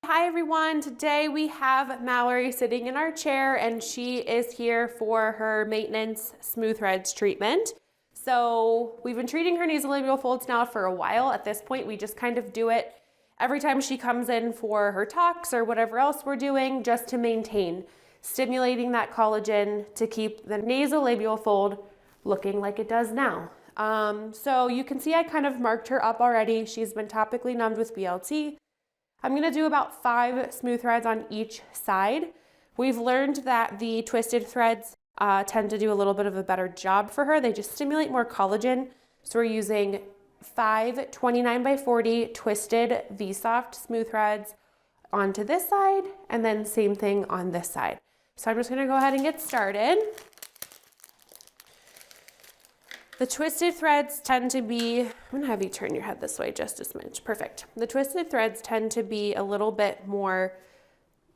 Hi everyone, today we have Mallory sitting in our chair and she is here for her maintenance smooth threads treatment. So we've been treating her nasolabial folds now for a while. At this point, we just kind of do it every time she comes in for her talks or whatever else we're doing, just to maintain stimulating that collagen to keep the nasolabial fold looking like it does now. So you can see I kind of marked her up already. She's been topically numbed with BLT. I'm gonna do about 5 smooth threads on each side. We've learned that the twisted threads tend to do a little bit of a better job for her. They just stimulate more collagen. So we're using 5 29x40 twisted VSoft smooth threads onto this side, and then same thing on this side. So I'm just gonna go ahead and get started. The twisted threads tend to be, I'm gonna have you turn your head this way just a smidge, perfect. The twisted threads tend to be a little bit more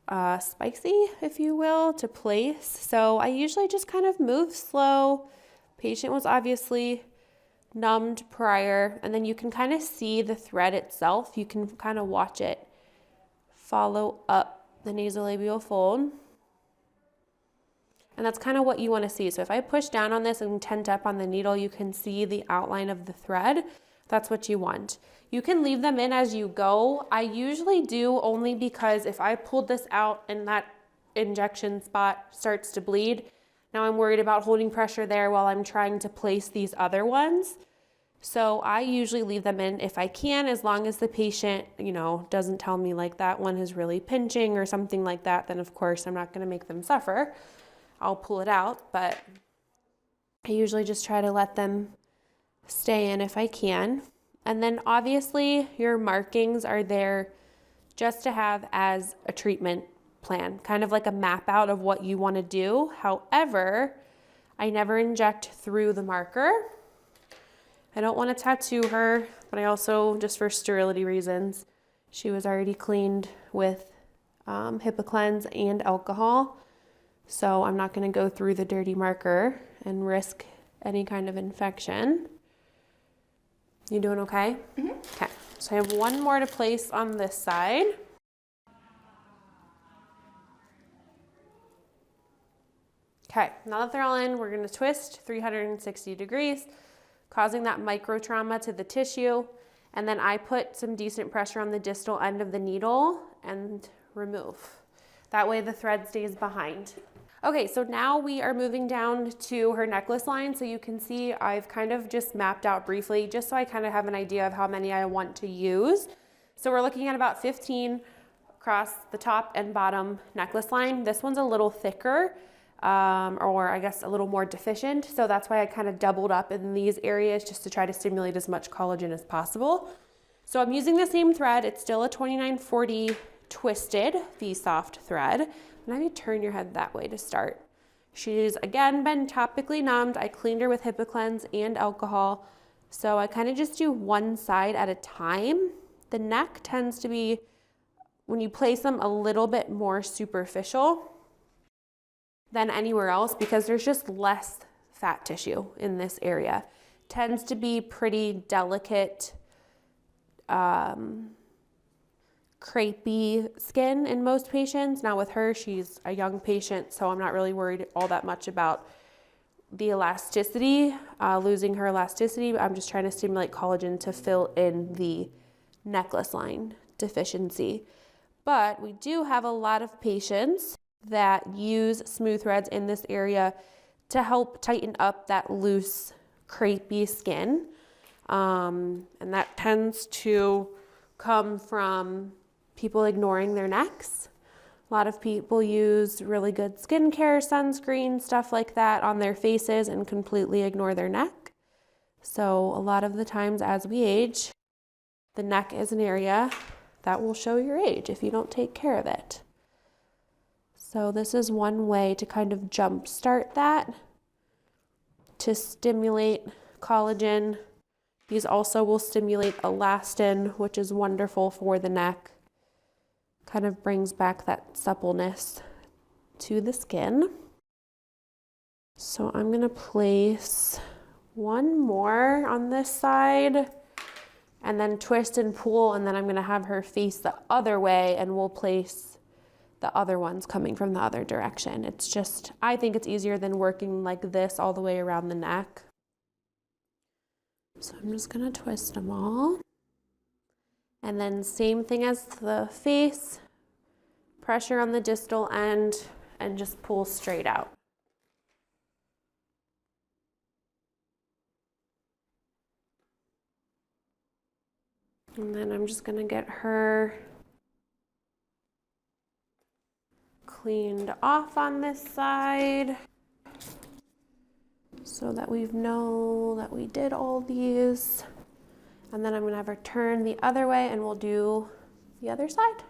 spicy, if you will, to place. So I usually just kind of move slow. Patient was obviously numbed prior, and then you can kind of see the thread itself. You can kind of watch it follow up the nasolabial fold. And that's kind of what you want to see. So if I push down on this and tent up on the needle, you can see the outline of the thread. That's what you want. You can leave them in as you go. I usually do, only because if I pulled this out and that injection spot starts to bleed, now I'm worried about holding pressure there while I'm trying to place these other ones. So I usually leave them in if I can, as long as the patient, doesn't tell me like that one is really pinching or something like that, then of course I'm not going to make them suffer. I'll pull it out, but I usually just try to let them stay in if I can. And then obviously your markings are there just to have as a treatment plan, kind of like a map out of what you want to do. However, I never inject through the marker. I don't want to tattoo her, but I also, just for sterility reasons, she was already cleaned with HIPAA cleanse and alcohol. So I'm not going to go through the dirty marker and risk any kind of infection. You doing okay? Mm-hmm. Okay, so I have one more to place on this side. Okay, now that they're all in, we're going to twist 360 degrees, causing that micro trauma to the tissue. And then I put some decent pressure on the distal end of the needle and remove. That way the thread stays behind. Okay, so now we are moving down to her necklace line. So you can see I've kind of just mapped out briefly, just so I kind of have an idea of how many I want to use. So we're looking at about 15 across the top and bottom necklace line. This one's a little thicker, or I guess a little more deficient. So that's why I kind of doubled up in these areas, just to try to stimulate as much collagen as possible. So I'm using the same thread. It's still a 2940 twisted VSoft thread. And have you turn your head that way to start. She's again been topically numbed. I cleaned her with HIPAA cleanse and alcohol. So I kind of just do one side at a time. The neck tends to be, when you place them, a little bit more superficial than anywhere else, because there's just less fat tissue in this area. Tends to be pretty delicate, crepey skin in most patients. Now with her, she's a young patient, so I'm not really worried all that much about the elasticity, losing her elasticity. I'm just trying to stimulate collagen to fill in the necklace line deficiency. But we do have a lot of patients that use smooth threads in this area to help tighten up that loose, crepey skin. And that tends to come from people ignoring their necks. A lot of people use really good skincare, sunscreen, stuff like that on their faces and completely ignore their neck. So a lot of the times as we age, the neck is an area that will show your age if you don't take care of it. So this is one way to kind of jumpstart that, to stimulate collagen. These also will stimulate elastin, which is wonderful for the neck. Kind of brings back that suppleness to the skin. So I'm going to place one more on this side, and then twist and pull, and then I'm gonna have her face the other way and we'll place the other ones coming from the other direction. It's just, I think it's easier than working like this all the way around the neck. So I'm just gonna twist them all. And then same thing as the face, pressure on the distal end and just pull straight out. And then I'm just gonna get her cleaned off on this side so that we know that we did all these. And then I'm gonna have her turn the other way and we'll do the other side.